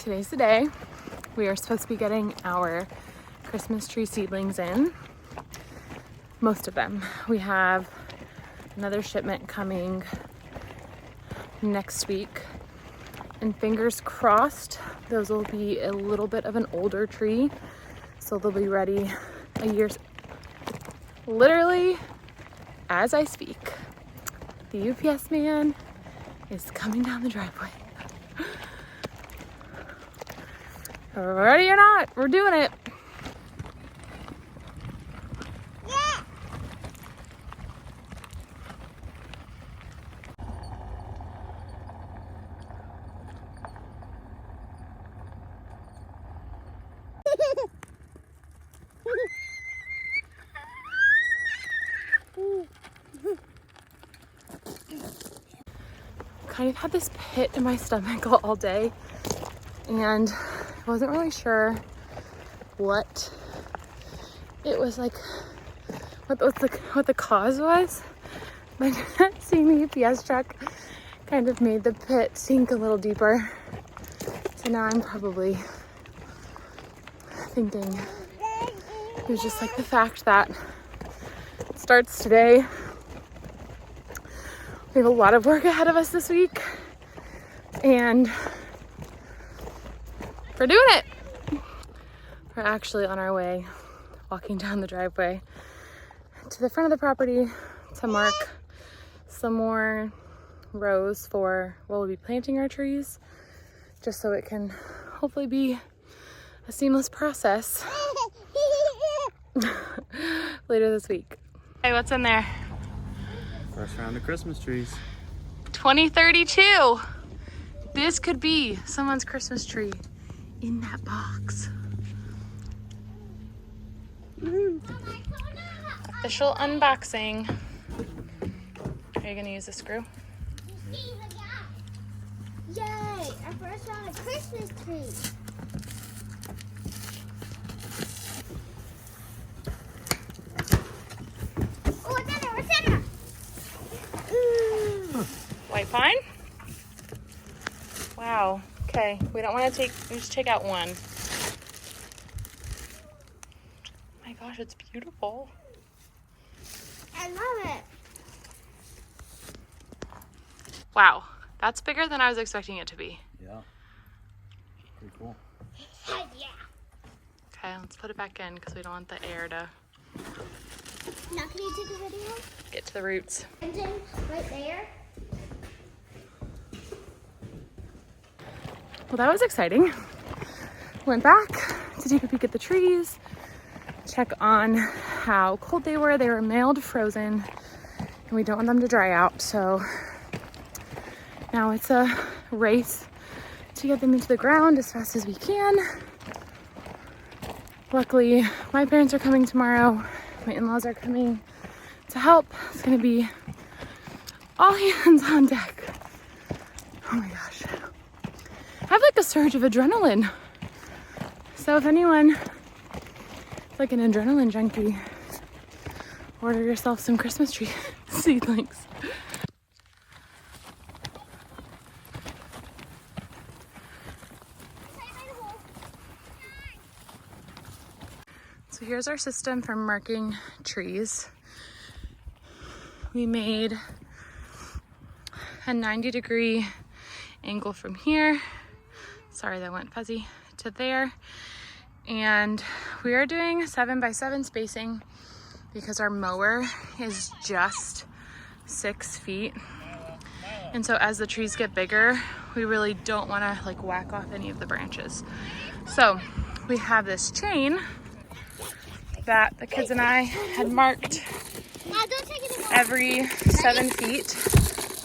today's the day. We are supposed to be getting our Christmas tree seedlings in. Most of them. We have another shipment coming next week. And fingers crossed, those will be a little bit of an older tree. So they'll be ready a year. Literally, as I speak, the UPS man is coming down the driveway. Ready or not, we're doing it. Yeah. Kind of had this pit in my stomach all day, and I wasn't really sure what it was like, what the cause was. But seeing the UPS truck kind of made the pit sink a little deeper. So now I'm probably thinking it was just like the fact that it starts today. We have a lot of work ahead of us this week, and we're doing it. We're actually on our way, walking down the driveway to the front of the property to mark some more rows for where we'll be planting our trees, just so it can hopefully be a seamless process later this week. Hey, what's in there? First round of Christmas trees. 2032. This could be someone's Christmas tree in that box. Official unboxing. Are you gonna use the screw? Yay! Our first round of Christmas tree. Oh, it's in there! White pine? Wow. Okay, we don't want to just take out one. Oh my gosh, it's beautiful. I love it. Wow, that's bigger than I was expecting it to be. Yeah. Pretty cool. Yeah. Okay, let's put it back in because we don't want the air to Now can you take a video? get to the roots. Engine right there. Well, that was exciting. Went back to take a peek at the trees, check on how cold they were. They were mailed frozen, and we don't want them to dry out. So now it's a race to get them into the ground as fast as we can. Luckily, my parents are coming tomorrow. My in-laws are coming to help. It's gonna be all hands on deck. Oh my gosh. I have like a surge of adrenaline. So if anyone is like an adrenaline junkie, order yourself some Christmas tree seedlings. So here's our system for marking trees. We made a 90-degree angle from here. Sorry, that went fuzzy, to there. And we are doing 7x7 spacing because our mower is just 6 feet. And so as the trees get bigger, we really don't want to like whack off any of the branches. So we have this chain that the kids and I had marked every 7 feet.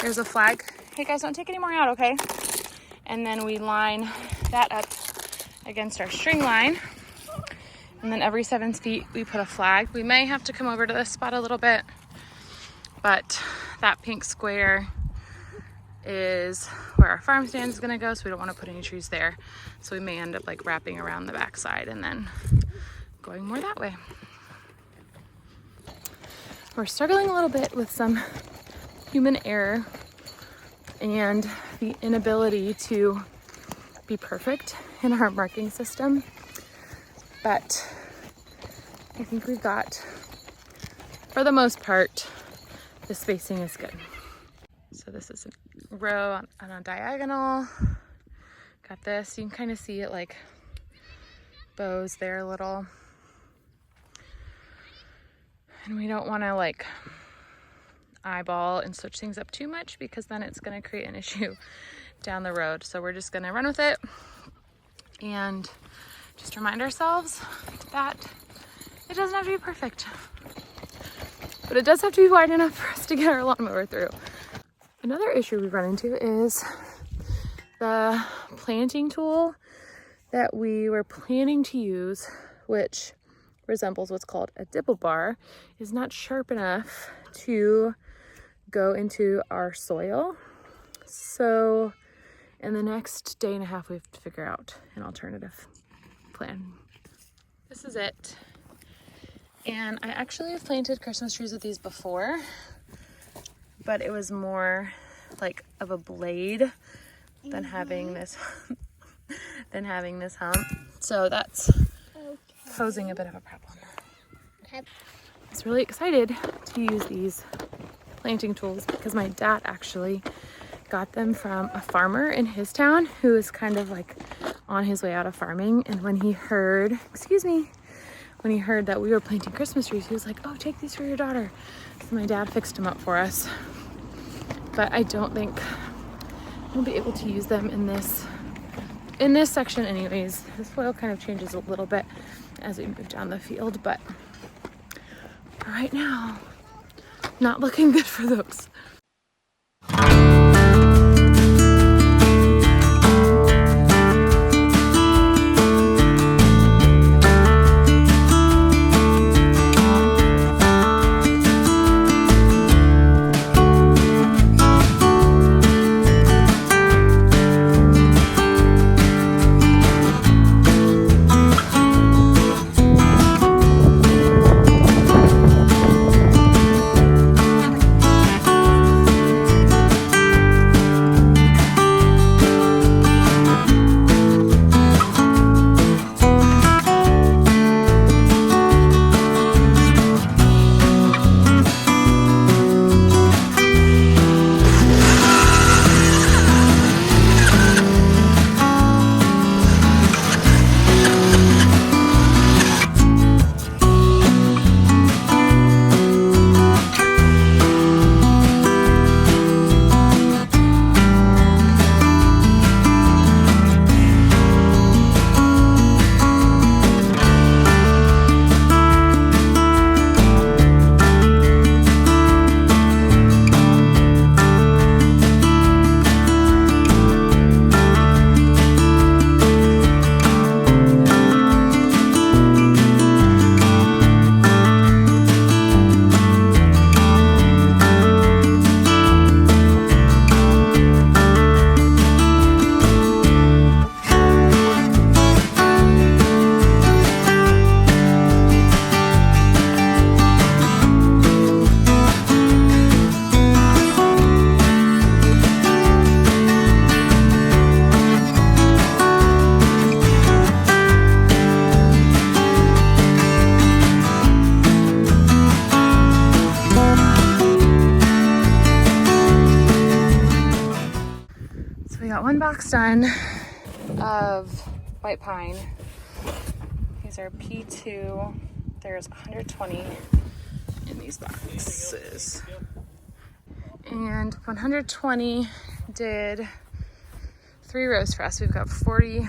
There's a flag. Hey guys, don't take any more out, okay? And then we line that up against our string line. And then every 7 feet we put a flag. We may have to come over to this spot a little bit, but that pink square is where our farm stand is gonna go, so we don't wanna put any trees there. So we may end up like wrapping around the backside and then going more that way. We're struggling a little bit with some human error and the inability to be perfect in our marking system, but I think we've got, for the most part, the spacing is good. So this is a row on a diagonal. Got this, you can kind of see it like bows there a little. And we don't want to like eyeball and switch things up too much because then it's going to create an issue down the road. So we're just going to run with it and just remind ourselves that it doesn't have to be perfect, but it does have to be wide enough for us to get our lawnmower through. Another issue we run into is the planting tool that we were planning to use, which resembles what's called a dibble bar, is not sharp enough to go into our soil. So in the next day and a half, we have to figure out an alternative plan. This is it. And I actually have planted Christmas trees with these before, but it was more like of a blade than having this hump. So that's posing a bit of a problem. I was really excited to use these planting tools because my dad actually got them from a farmer in his town who is kind of like on his way out of farming. And when he heard, when he heard that we were planting Christmas trees, he was like, oh, take these for your daughter. So my dad fixed them up for us. But I don't think we'll be able to use them in this section anyways. The soil kind of changes a little bit as we move down the field, but right now, not looking good for those. One box done of white pine. These are P2. There's 120 in these boxes. And 120 did 3 rows for us. We've got 40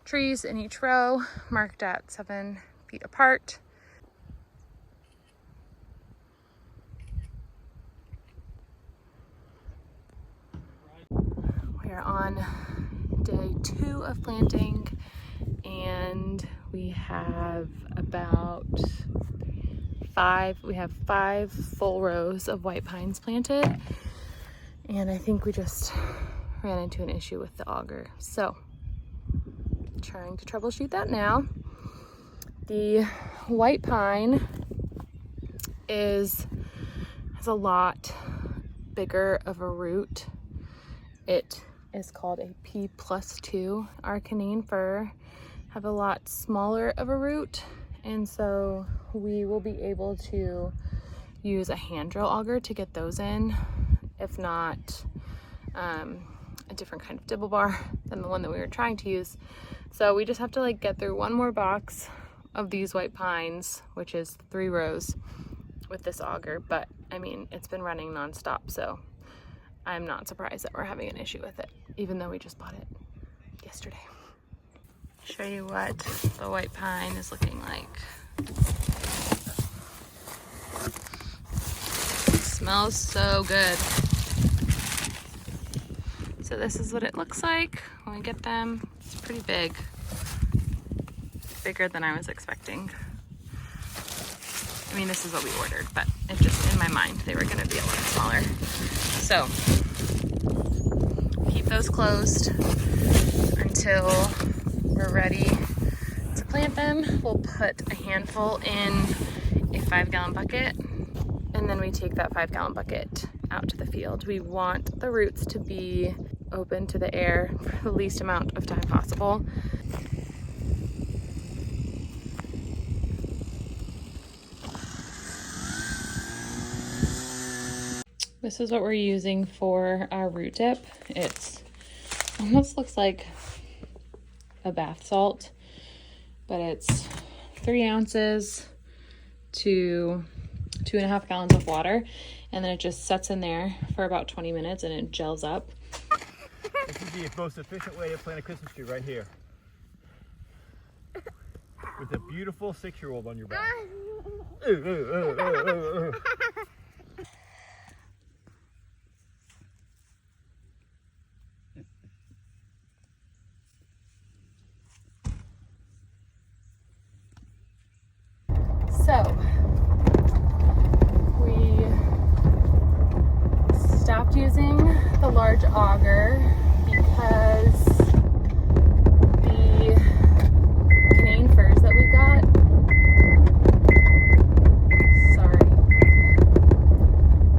trees in each row, marked at 7 feet apart. We're on day 2 of planting, and we have about 5 full rows of white pines planted, and I think we just ran into an issue with the auger. So trying to troubleshoot that now. The white pine has a lot bigger of a root. It is called a P+2. Our Canine fir have a lot smaller of a root, and so we will be able to use a hand drill auger to get those in, if not a different kind of dibble bar than the one that we were trying to use. So we just have to like get through one more box of these white pines, which is 3 rows with this auger, but I mean, it's been running nonstop, so I'm not surprised that we're having an issue with it, even though we just bought it yesterday. Show you what the white pine is looking like. It smells so good. So this is what it looks like when we get them. It's pretty big. Bigger than I was expecting. I mean, this is what we ordered, but it just, in my mind, they were gonna be a lot smaller. So, keep those closed until we're ready to plant them. We'll put a handful in a 5-gallon bucket, and then we take that 5-gallon bucket out to the field. We want the roots to be open to the air for the least amount of time possible. This is what we're using for our root dip. It's almost looks like a bath salt, but it's 3 ounces to 2.5 gallons of water, and then it just sets in there for about 20 minutes and it gels up. This is the most efficient way to plant a Christmas tree right here. With a beautiful 6-year-old on your back. So, we stopped using the large auger because the Canadian firs that we got,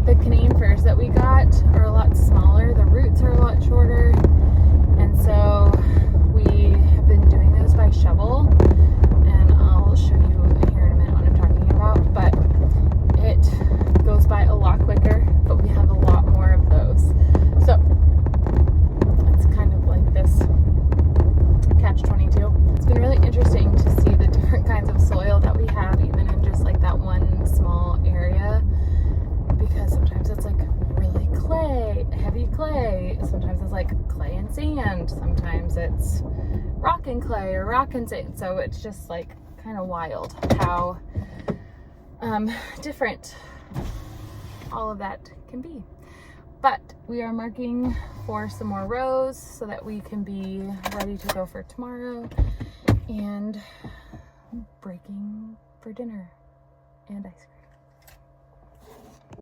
the Canadian firs that we got are a lot smaller, the roots are a lot shorter, and so we have been doing those by shovel, and I'll show you here in a minute what I'm talking about, but it goes by a lot quicker, but we have a lot more of those. So it's kind of like this catch-22. It's been really interesting to see the different kinds of soil that we have, even in just like that one small area, because sometimes it's like really clay, heavy clay, sometimes it's like clay and sand, sometimes it's rock and clay or rock and sand. So it's just like kind of wild how different all of that can be. But we are marking for some more rows so that we can be ready to go for tomorrow and breaking for dinner and ice cream.